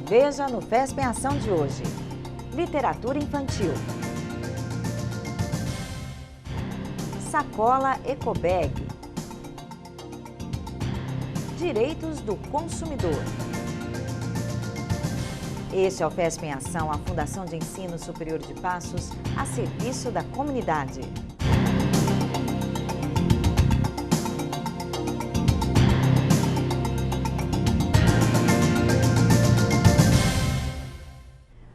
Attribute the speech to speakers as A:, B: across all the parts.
A: Veja no FESP em Ação de hoje. Literatura infantil. Sacola Ecobag. Direitos do consumidor. Este é o FESP em Ação, a Fundação de Ensino Superior de Passos, a serviço da comunidade.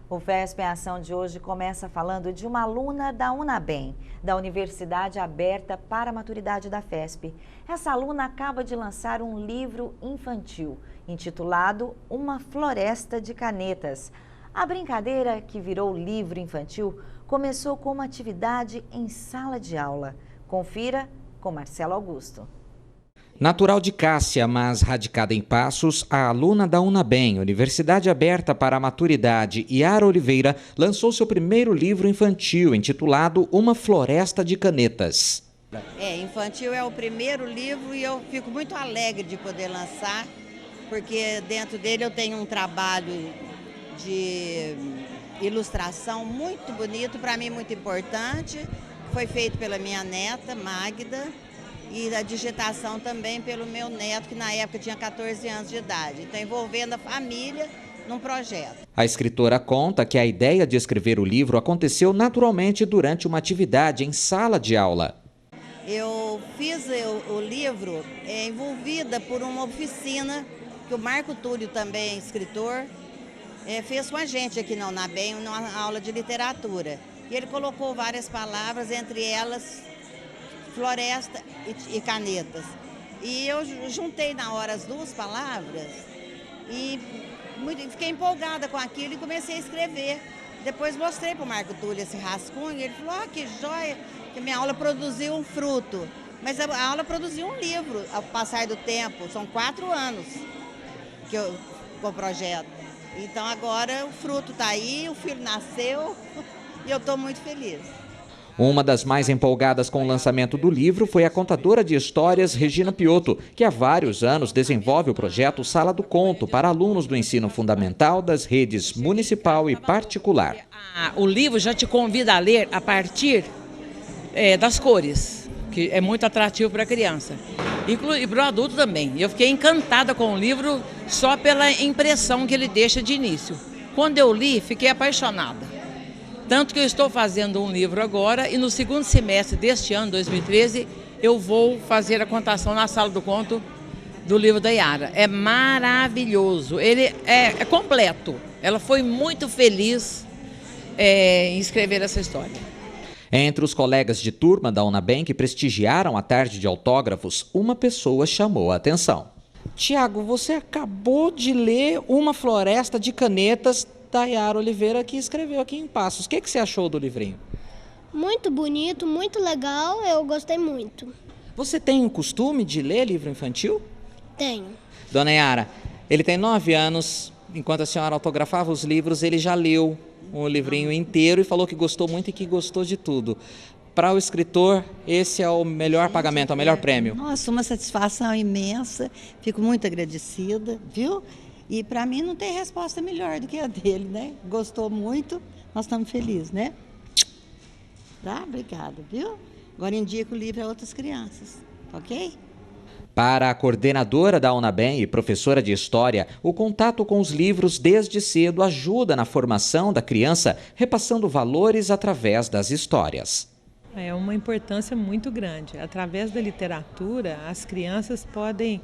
A: O FESP em Ação de hoje começa falando de uma aluna da UNABEM, da Universidade Aberta para a Maturidade da FESP. Essa aluna acaba de lançar um livro infantil, intitulado Uma Floresta de Canetas. A brincadeira, que virou livro infantil, começou com uma atividade em sala de aula. Confira com Marcelo Augusto.
B: Natural de Cássia, mas radicada em Passos, a aluna da UNABEM, Universidade Aberta para a Maturidade, Yara Oliveira, lançou seu primeiro livro infantil, intitulado Uma Floresta de Canetas.
C: Infantil é o primeiro livro e eu fico muito alegre de poder lançar, porque dentro dele eu tenho um trabalho de ilustração muito bonito, para mim muito importante, foi feito pela minha neta, Magda, e a digitação também pelo meu neto, que na época tinha 14 anos de idade. Então, envolvendo a família num projeto.
B: A escritora conta que a ideia de escrever o livro aconteceu naturalmente durante uma atividade em sala de aula.
C: Eu fiz o livro envolvida por uma oficina que o Marco Túlio, também escritor, fez com a gente aqui na UNABEM, numa aula de literatura. E ele colocou várias palavras, entre elas floresta e canetas. E eu juntei na hora as duas palavras e fiquei empolgada com aquilo e comecei a escrever. Depois mostrei para o Marco Túlio esse rascunho e ele falou: "Ah, que joia, que minha aula produziu um fruto". Mas a aula produziu um livro ao passar do tempo, são 4 anos com o projeto. Então agora o fruto está aí, o filho nasceu e eu estou muito feliz.
B: Uma das mais empolgadas com o lançamento do livro foi a contadora de histórias Regina Piotto, que há vários anos desenvolve o projeto Sala do Conto para alunos do ensino fundamental das redes municipal e particular.
D: O livro já te convida a ler a partir das cores, que é muito atrativo para a criança, e para o adulto também. Eu fiquei encantada com o livro só pela impressão que ele deixa de início. Quando eu li, fiquei apaixonada. Tanto que eu estou fazendo um livro agora e no segundo semestre deste ano, 2013, eu vou fazer a contação na Sala do Conto do livro da Yara. É maravilhoso, ele é completo. Ela foi muito feliz em escrever essa história.
B: Entre os colegas de turma da UNABEM que prestigiaram a tarde de autógrafos, uma pessoa chamou a atenção. Tiago, você acabou de ler Uma Floresta de Canetas, da Yara Oliveira, que escreveu aqui em Passos. O que você achou do livrinho?
E: Muito bonito, muito legal, eu gostei muito.
B: Você tem o costume de ler livro infantil?
E: Tenho.
B: Dona Yara, ele tem 9 anos, enquanto a senhora autografava os livros, ele já leu o livrinho inteiro e falou que gostou muito e que gostou de tudo. Para o escritor, esse é o melhor pagamento, é o melhor prêmio.
C: Nossa, uma satisfação imensa, fico muito agradecida, viu? E para mim não tem resposta melhor do que a dele, né? Gostou muito, nós estamos felizes, né? Tá? Obrigada, viu? Agora indico o livro a outras crianças, ok?
B: Para a coordenadora da UNABEM e professora de História, o contato com os livros desde cedo ajuda na formação da criança, repassando valores através das histórias.
F: É uma importância muito grande. Através da literatura, as crianças podem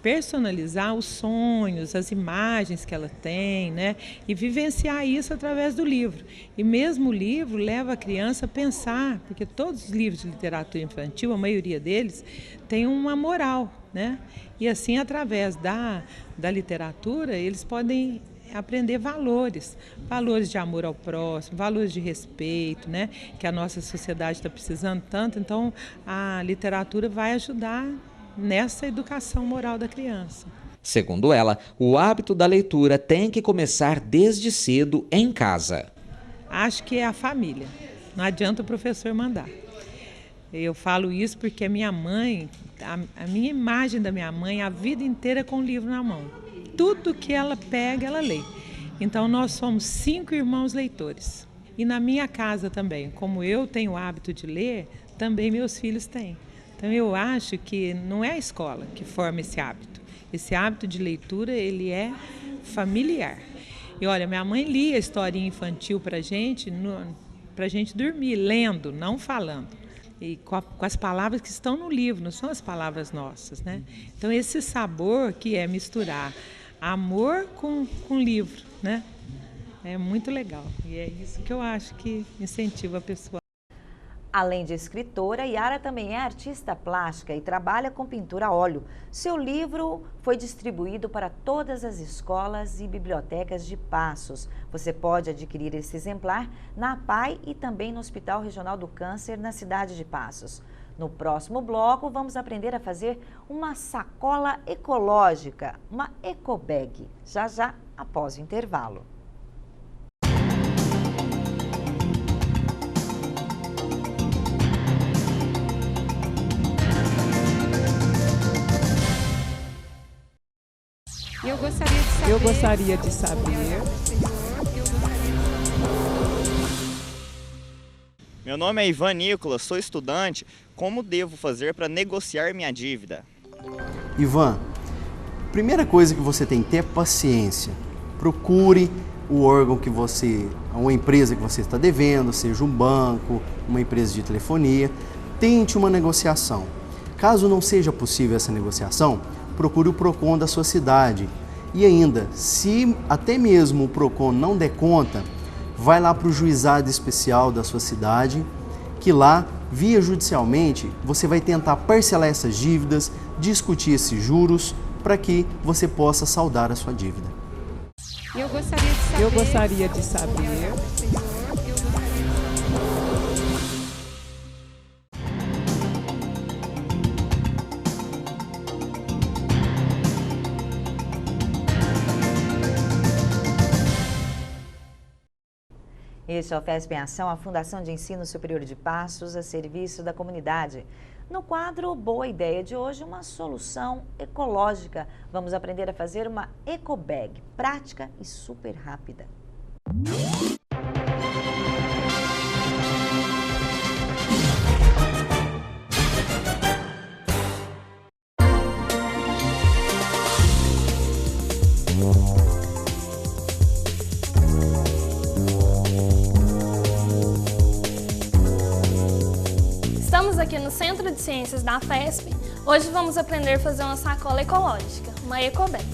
F: personalizar os sonhos, as imagens que ela tem, né? E vivenciar isso através do livro. E mesmo o livro leva a criança a pensar, porque todos os livros de literatura infantil, a maioria deles, tem uma moral, né? E assim, através da literatura, eles podem aprender valores de amor ao próximo, valores de respeito, né? Que a nossa sociedade está precisando tanto. Então, a literatura vai ajudar nessa educação moral da criança.
B: Segundo ela, o hábito da leitura tem que começar desde cedo em casa.
F: Acho que é a família, não adianta o professor mandar. Eu falo isso porque a minha mãe, a minha imagem da minha mãe, a vida inteira com o livro na mão. tudo que ela pega, ela lê. Então, nós somos 5 irmãos leitores. E na minha casa também, como eu tenho o hábito de ler, também meus filhos têm. Então, eu acho que não é a escola que forma esse hábito. Esse hábito de leitura, ele é familiar. E olha, minha mãe lia historinha infantil para gente dormir, lendo, não falando. E com as palavras que estão no livro, não são as palavras nossas, né? Então, esse sabor que é misturar amor com livro, né? É muito legal. E é isso que eu acho que incentiva a pessoa.
A: Além de escritora, Yara também é artista plástica e trabalha com pintura a óleo. Seu livro foi distribuído para todas as escolas e bibliotecas de Passos. Você pode adquirir esse exemplar na APAI e também no Hospital Regional do Câncer, na cidade de Passos. No próximo bloco, vamos aprender a fazer uma sacola ecológica, uma ecobag, já após o intervalo.
G: Eu gostaria de saber.
H: Meu nome é Ivan Nicolas, sou estudante. Como devo fazer para negociar minha dívida?
I: Ivan, primeira coisa que você tem que ter é paciência. Procure o órgão uma empresa que você está devendo, seja um banco, uma empresa de telefonia. Tente uma negociação. Caso não seja possível essa negociação, procure o PROCON da sua cidade. E ainda, se até mesmo o PROCON não der conta, vai lá para o juizado especial da sua cidade, que lá, via judicialmente, você vai tentar parcelar essas dívidas, discutir esses juros, para que você possa saldar a sua dívida.
G: Eu gostaria de saber.
A: Este é o FESP em Ação, a Fundação de Ensino Superior de Passos, a serviço da comunidade. No quadro Boa Ideia de hoje, uma solução ecológica. Vamos aprender a fazer uma ecobag, prática e super rápida.
J: Estamos aqui no Centro de Ciências da FESP. Hoje vamos aprender a fazer uma sacola ecológica, uma ecobag.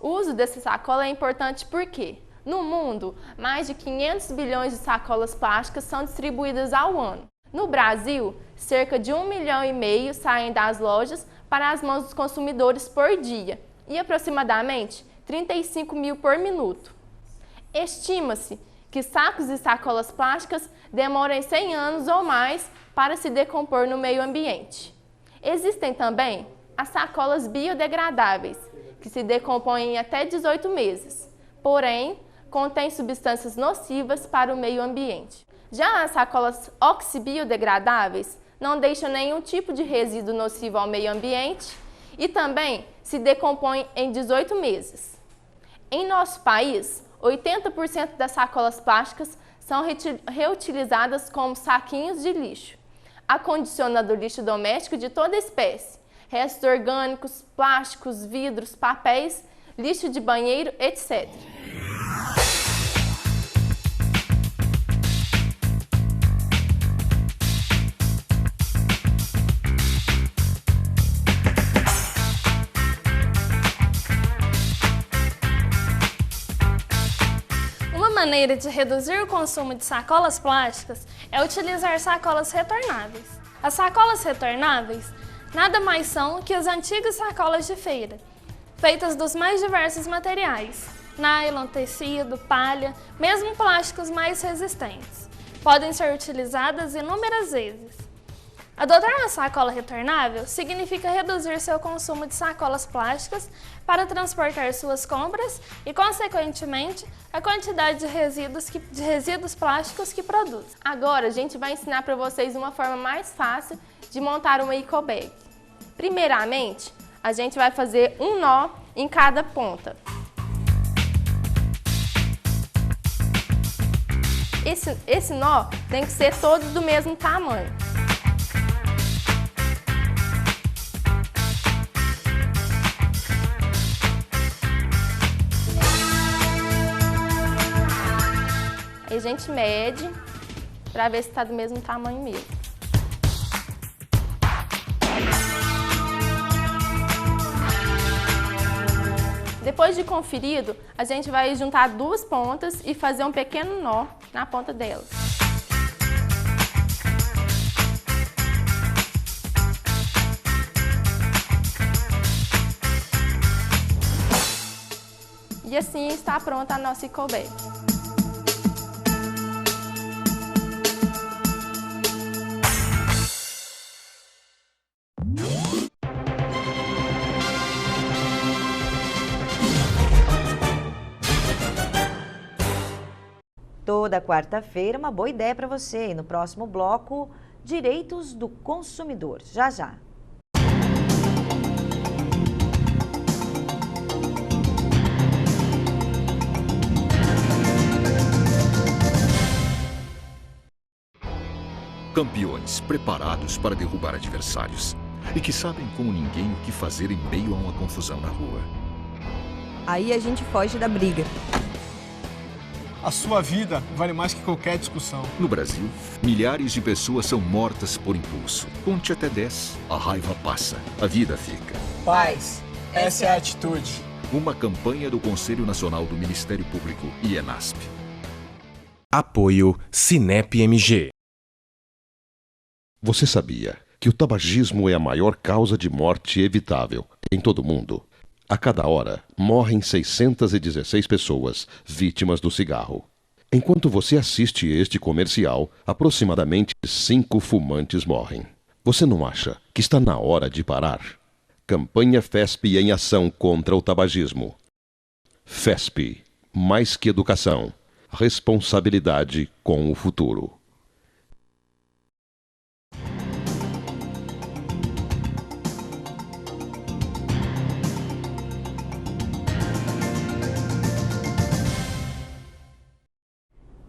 J: O uso dessa sacola é importante porque, no mundo, mais de 500 bilhões de sacolas plásticas são distribuídas ao ano. No Brasil, cerca de 1,5 milhão saem das lojas para as mãos dos consumidores por dia e aproximadamente 35 mil por minuto. Estima-se que sacos e sacolas plásticas demoram 100 anos ou mais para se decompor no meio ambiente. Existem também as sacolas biodegradáveis, que se decompõem em até 18 meses, porém, contêm substâncias nocivas para o meio ambiente. Já as sacolas oxibiodegradáveis não deixam nenhum tipo de resíduo nocivo ao meio ambiente e também se decompõem em 18 meses. Em nosso país, 80% das sacolas plásticas são reutilizadas como saquinhos de lixo, acondicionando lixo doméstico de toda espécie, restos orgânicos, plásticos, vidros, papéis, lixo de banheiro, etc. Uma maneira de reduzir o consumo de sacolas plásticas é utilizar sacolas retornáveis. As sacolas retornáveis nada mais são que as antigas sacolas de feira, feitas dos mais diversos materiais, nylon, tecido, palha, mesmo plásticos mais resistentes. Podem ser utilizadas inúmeras vezes. Adotar uma sacola retornável significa reduzir seu consumo de sacolas plásticas para transportar suas compras e, consequentemente, a quantidade de resíduos plásticos que produz. Agora, a gente vai ensinar para vocês uma forma mais fácil de montar uma ecobag. Primeiramente, a gente vai fazer um nó em cada ponta. Esse nó tem que ser todo do mesmo tamanho. Aí a gente mede para ver se está do mesmo tamanho mesmo. Depois de conferido, a gente vai juntar duas pontas e fazer um pequeno nó na ponta delas. E assim está pronta a nossa ecobag.
A: Toda quarta-feira, uma boa ideia para você. E no próximo bloco, direitos do consumidor. Já, já.
K: Campeões preparados para derrubar adversários e que sabem como ninguém o que fazer em meio a uma confusão na rua.
L: Aí a gente foge da briga.
M: A sua vida vale mais que qualquer discussão.
K: No Brasil, milhares de pessoas são mortas por impulso. Conte até 10, a raiva passa, a vida fica.
M: Paz, essa é a atitude.
K: Uma campanha do Conselho Nacional do Ministério Público e ENASP.
N: Apoio Cinep MG.
O: Você sabia que o tabagismo é a maior causa de morte evitável em todo o mundo? A cada hora, morrem 616 pessoas vítimas do cigarro. Enquanto você assiste este comercial, aproximadamente 5 fumantes morrem. Você não acha que está na hora de parar? Campanha FESP em ação contra o tabagismo. FESP, mais que educação, responsabilidade com o futuro.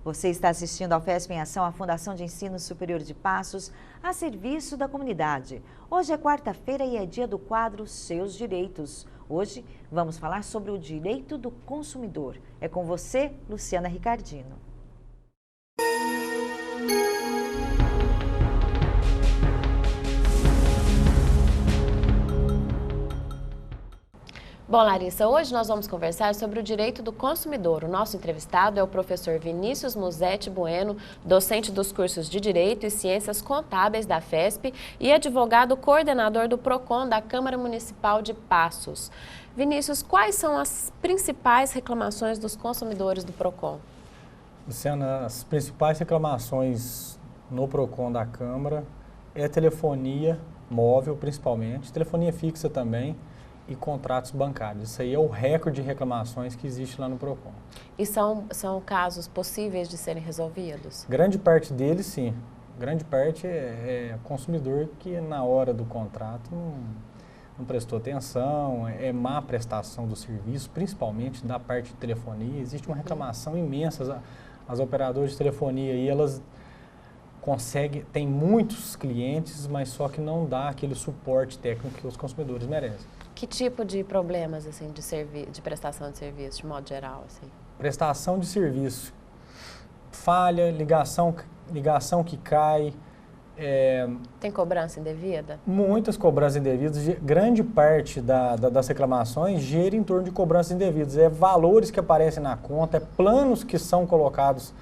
A: Você está assistindo ao FESP em Ação, a Fundação de Ensino Superior de Passos, a serviço da comunidade. Hoje é quarta-feira e é dia do quadro Seus Direitos. Hoje vamos falar sobre o direito do consumidor. É com você, Luciana Ricardino.
P: Bom, Larissa, hoje nós vamos conversar sobre o direito do consumidor. O nosso entrevistado é o professor Vinícius Musetti Bueno, docente dos cursos de Direito e Ciências Contábeis da FESP e advogado coordenador do PROCON da Câmara Municipal de Passos. Vinícius, quais são as principais reclamações dos consumidores do PROCON?
Q: Luciana, as principais reclamações no PROCON da Câmara é telefonia móvel, principalmente, telefonia fixa também, e contratos bancários. Isso aí é o recorde de reclamações que existe lá no PROCON.
P: E são casos possíveis de serem resolvidos?
Q: Grande parte deles, sim. Grande parte é consumidor que na hora do contrato não prestou atenção, é má prestação do serviço, principalmente da parte de telefonia. Existe uma reclamação imensa. As operadoras de telefonia aí, elas tem muitos clientes, mas só que não dá aquele suporte técnico que os consumidores merecem.
P: Que tipo de problemas assim, de prestação de serviço, de modo geral? Assim?
Q: Prestação de serviço, falha, ligação que cai.
P: Tem cobrança indevida?
Q: Muitas cobranças indevidas. Grande parte das reclamações gira em torno de cobranças indevidas. É valores que aparecem na conta, é planos que são colocados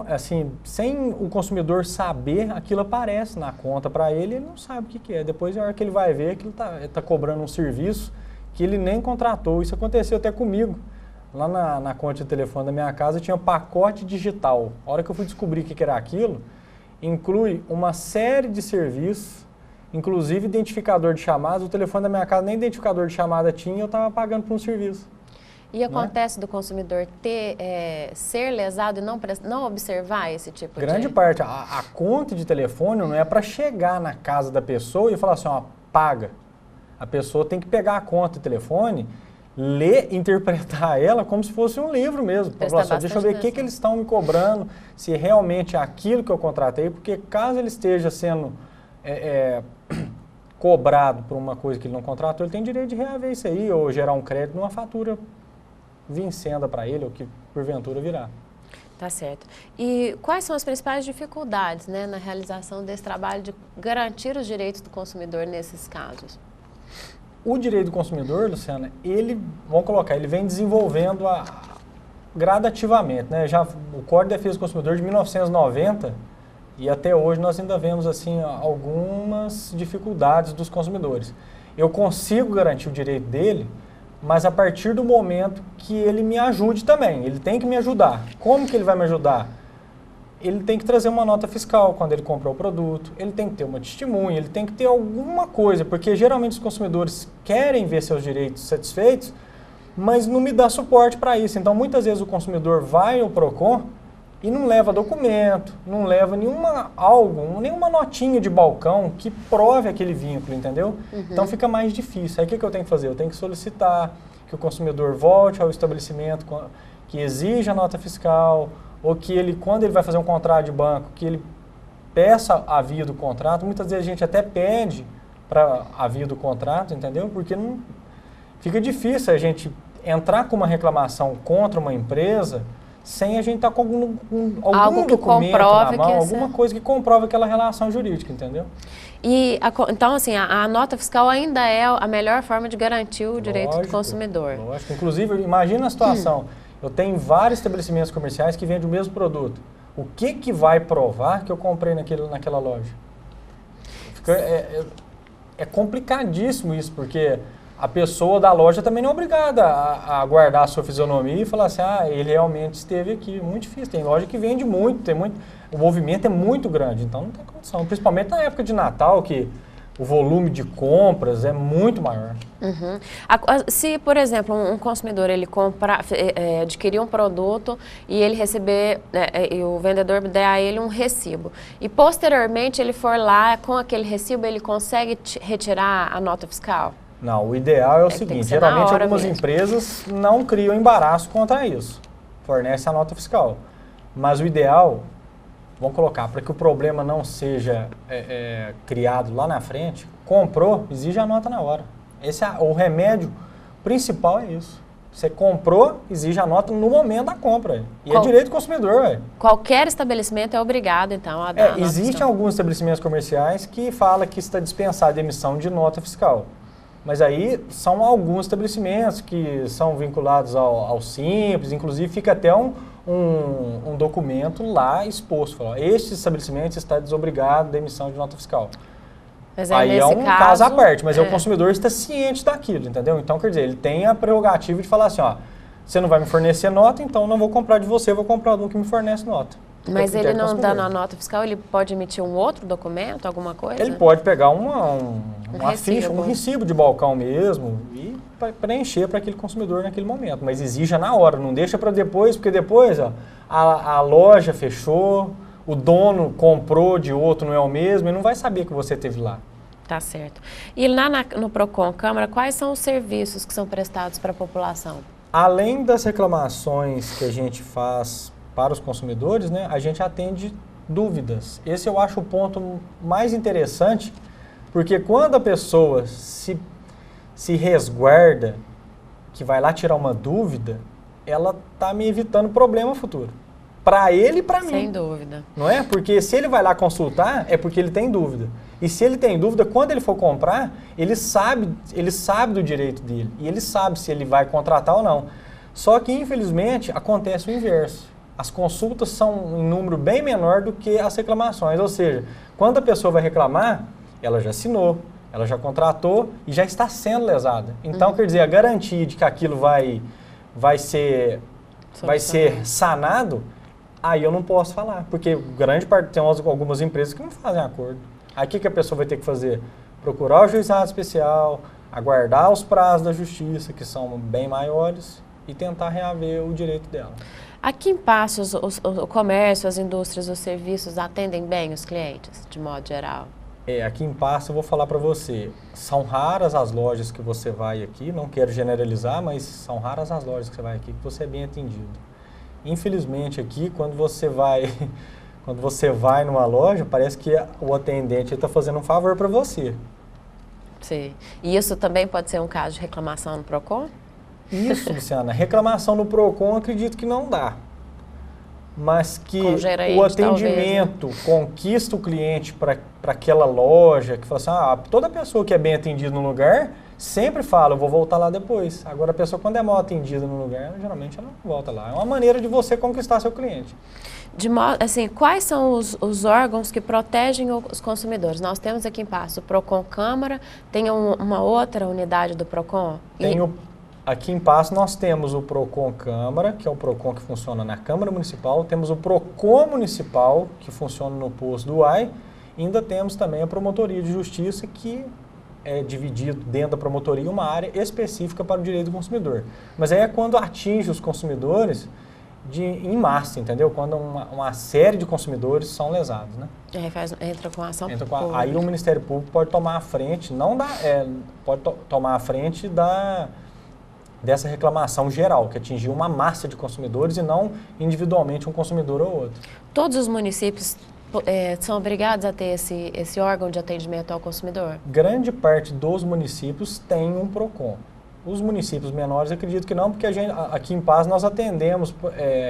Q: assim, sem o consumidor saber, aquilo aparece na conta para ele, ele não sabe o que é. Depois, na hora que ele vai ver, que ele está cobrando um serviço que ele nem contratou. Isso aconteceu até comigo. Lá na conta de telefone da minha casa tinha pacote digital. A hora que eu fui descobrir o que era aquilo, inclui uma série de serviços, inclusive identificador de chamadas. O telefone da minha casa nem identificador de chamada tinha, eu estava pagando por um serviço.
P: E acontece do consumidor ser lesado e não observar esse tipo de...
Q: Grande parte. A conta de telefone não é para chegar na casa da pessoa e falar assim, ó, paga. A pessoa tem que pegar a conta de telefone, ler, interpretar ela como se fosse um livro mesmo. Falar assim, deixa eu ver o que eles estão me cobrando, se realmente é aquilo que eu contratei, porque caso ele esteja sendo cobrado por uma coisa que ele não contratou, ele tem direito de reaver isso aí, ou gerar um crédito numa fatura vincenda para ele, ou que porventura virá.
P: Tá certo. E quais são as principais dificuldades, né, na realização desse trabalho de garantir os direitos do consumidor nesses casos?
Q: O direito do consumidor, Luciana, ele vem desenvolvendo gradativamente, né? Já o Código de Defesa do Consumidor de 1990 e até hoje nós ainda vemos assim algumas dificuldades dos consumidores. Eu consigo garantir o direito dele, mas a partir do momento que ele me ajude também. Ele tem que me ajudar. Como que ele vai me ajudar? Ele tem que trazer uma nota fiscal quando ele comprou o produto, ele tem que ter uma testemunha, ele tem que ter alguma coisa, porque geralmente os consumidores querem ver seus direitos satisfeitos, mas não me dá suporte para isso. Então, muitas vezes o consumidor vai ao PROCON e não leva documento, não leva nenhuma notinha de balcão que prove aquele vínculo, entendeu? Então fica mais difícil. Aí o que eu tenho que fazer? Eu tenho que solicitar que o consumidor volte ao estabelecimento que exija a nota fiscal, ou que ele, quando ele vai fazer um contrato de banco, que ele peça a via do contrato. Muitas vezes a gente até pede para a via do contrato, entendeu? Porque não fica difícil a gente entrar com uma reclamação contra uma empresa sem a gente estar com algum documento na mão, alguma coisa que comprova aquela relação jurídica, entendeu?
P: E, então, assim, a nota fiscal ainda é a melhor forma de garantir o direito do consumidor.
Q: Lógico. Inclusive, imagina a situação, eu tenho vários estabelecimentos comerciais que vendem o mesmo produto. O que vai provar que eu comprei naquela loja? É complicadíssimo isso, porque a pessoa da loja também não é obrigada a guardar a sua fisionomia e falar assim, ele realmente esteve aqui. Muito difícil. Tem loja que vende muito, o movimento é muito grande, então não tem condição. Principalmente na época de Natal, que o volume de compras é muito maior.
P: Se, por exemplo, um consumidor ele adquirir um produto e ele receber, e o vendedor der a ele um recibo, e posteriormente ele for lá com aquele recibo, ele consegue retirar a nota fiscal?
Q: Não, o ideal é o seguinte, geralmente algumas empresas não criam embaraço contra isso, fornecem a nota fiscal. Mas o ideal, vamos colocar, para que o problema não seja criado lá na frente, comprou, exige a nota na hora. O remédio principal é isso. Você comprou, exige a nota no momento da compra. E é direito do consumidor.
P: Qualquer estabelecimento é obrigado, então, a dar a nota fiscal.
Q: Existem alguns estabelecimentos comerciais que falam que está dispensada a emissão de nota fiscal. Mas aí são alguns estabelecimentos que são vinculados ao Simples, inclusive fica até um documento lá exposto. Fala, este estabelecimento está desobrigado da emissão de nota fiscal.
P: Mas
Q: aí é um caso à parte, mas o consumidor está ciente daquilo, entendeu? Então, quer dizer, ele tem a prerrogativa de falar assim, você não vai me fornecer nota, então não vou comprar de você, vou comprar de um que me fornece nota.
P: Mas ele não dando a nota fiscal, ele pode emitir um outro documento, alguma coisa?
Q: Ele pode pegar uma ficha, um recibo de balcão mesmo e preencher para aquele consumidor naquele momento. Mas exija na hora, não deixa para depois, porque depois a loja fechou, o dono comprou de outro, não é o mesmo, e não vai saber que você teve lá.
P: Tá certo. E lá no PROCON Câmara, quais são os serviços que são prestados para a população?
Q: Além das reclamações que a gente faz para os consumidores, né, a gente atende dúvidas. Esse eu acho o ponto mais interessante, porque quando a pessoa se resguarda, que vai lá tirar uma dúvida, ela está me evitando problema futuro. Para ele e para mim.
P: Sem dúvida.
Q: Não é? Porque se ele vai lá consultar, é porque ele tem dúvida. E se ele tem dúvida, quando ele for comprar, ele sabe do direito dele. E ele sabe se ele vai contratar ou não. Só que, infelizmente, acontece o inverso. As consultas são em número bem menor do que as reclamações. Ou seja, quando a pessoa vai reclamar, ela já assinou, ela já contratou e já está sendo lesada. Então, quer dizer, a garantia de que aquilo vai ser sanado, Aí eu não posso falar, porque grande parte tem algumas empresas que não fazem acordo. Aí o que a pessoa vai ter que fazer? Procurar o juizado especial, aguardar os prazos da justiça, que são bem maiores, e tentar reaver o direito dela.
P: Aqui em Passos, o comércio, as indústrias, os serviços atendem bem os clientes, de modo geral?
Q: Aqui em Passos, eu vou falar para você, são raras as lojas que você vai aqui, não quero generalizar, mas são raras as lojas que você vai aqui que você é bem atendido. Infelizmente aqui, quando você vai numa loja, parece que o atendente está fazendo um favor para você.
P: Sim. E isso também pode ser um caso de reclamação no PROCON?
Q: Isso, Luciana. Reclamação no PROCON, acredito que não dá. Mas que o atendimento talvez, né? Conquista o cliente para aquela loja, que fala assim, toda pessoa que é bem atendida no lugar, sempre fala, eu vou voltar lá depois. Agora, a pessoa, quando é mal atendida no lugar, geralmente ela não volta lá. É uma maneira de você conquistar seu cliente.
P: De modo, assim, quais são os órgãos que protegem os consumidores? Nós temos aqui em Passos o PROCON Câmara, tem uma outra unidade do PROCON?
Q: Aqui em Passos nós temos o PROCON Câmara, que é o PROCON que funciona na Câmara Municipal, temos o PROCON Municipal, que funciona no posto do UAI, e ainda temos também a Promotoria de Justiça, que é dividido dentro da promotoria uma área específica para o direito do consumidor. Mas aí é quando atinge os consumidores em massa, entendeu? Quando uma série de consumidores são lesados, né?
P: Entra com a ação pública.
Q: Aí o Ministério Público pode tomar a frente, tomar a frente dessa reclamação geral, que atingiu uma massa de consumidores e não individualmente um consumidor ou outro.
P: Todos os municípios são obrigados a ter esse órgão de atendimento ao consumidor?
Q: Grande parte dos municípios tem um PROCON. Os municípios menores, acredito que não, porque aqui em Paz nós atendemos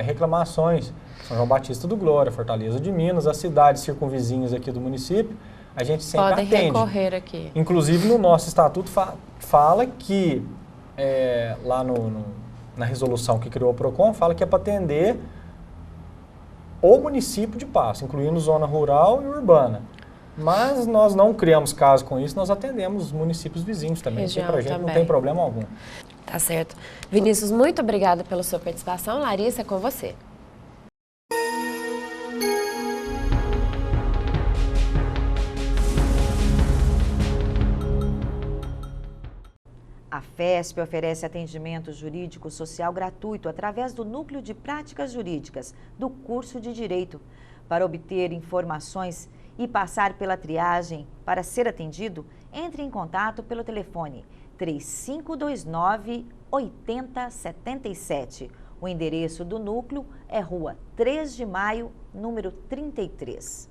Q: reclamações. São João Batista do Glória, Fortaleza de Minas, as cidades circunvizinhas aqui do município, a gente sempre atende.
P: Podem recorrer aqui.
Q: Inclusive no nosso estatuto fala que, lá na resolução que criou o PROCON, fala que é para atender o município de Passos, incluindo zona rural e urbana. Mas nós não criamos caso com isso, nós atendemos os municípios vizinhos também, que pra gente não tem problema algum.
P: Tá certo. Vinícius, muito obrigada pela sua participação. Larissa, é com você.
A: A FESP oferece atendimento jurídico social gratuito através do Núcleo de Práticas Jurídicas do curso de Direito. Para obter informações e passar pela triagem para ser atendido, entre em contato pelo telefone 3529-8077. O endereço do núcleo é Rua 3 de Maio, número 33.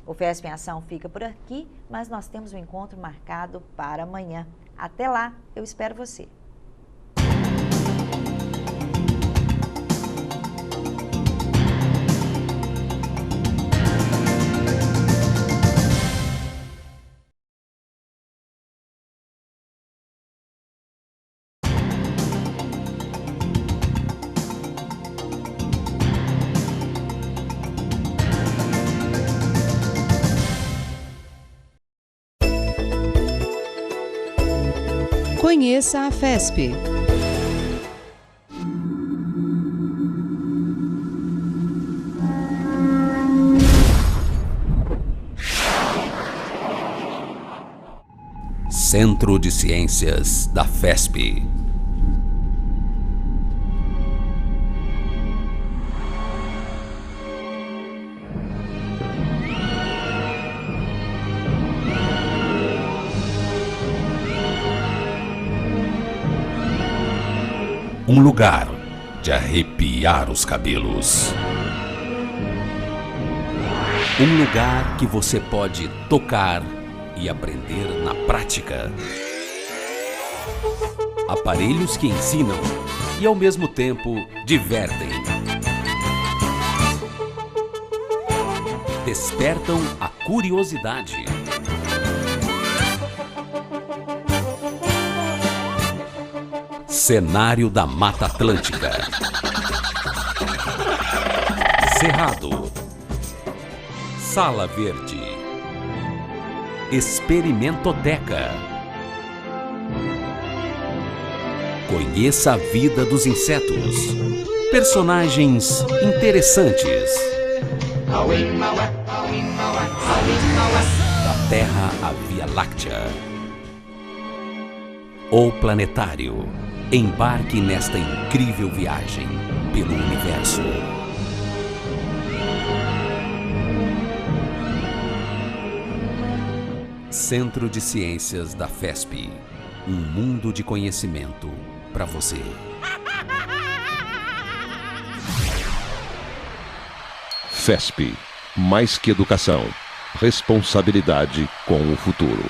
A: O FESP em Ação fica por aqui, mas nós temos um encontro marcado para amanhã. Até lá, eu espero você.
N: Conheça a FESP.
R: Centro de Ciências da FESP. Um lugar de arrepiar os cabelos. Um lugar que você pode tocar e aprender na prática. Aparelhos que ensinam e ao mesmo tempo divertem. Despertam a curiosidade. Cenário da Mata Atlântica. Cerrado. Sala Verde. Experimentoteca. Conheça a vida dos insetos. Personagens interessantes. Da Terra à Via Láctea. O Planetário. Embarque nesta incrível viagem pelo universo. Centro de Ciências da FESP. Um mundo de conhecimento para você.
O: FESP. Mais que educação. Responsabilidade com o futuro.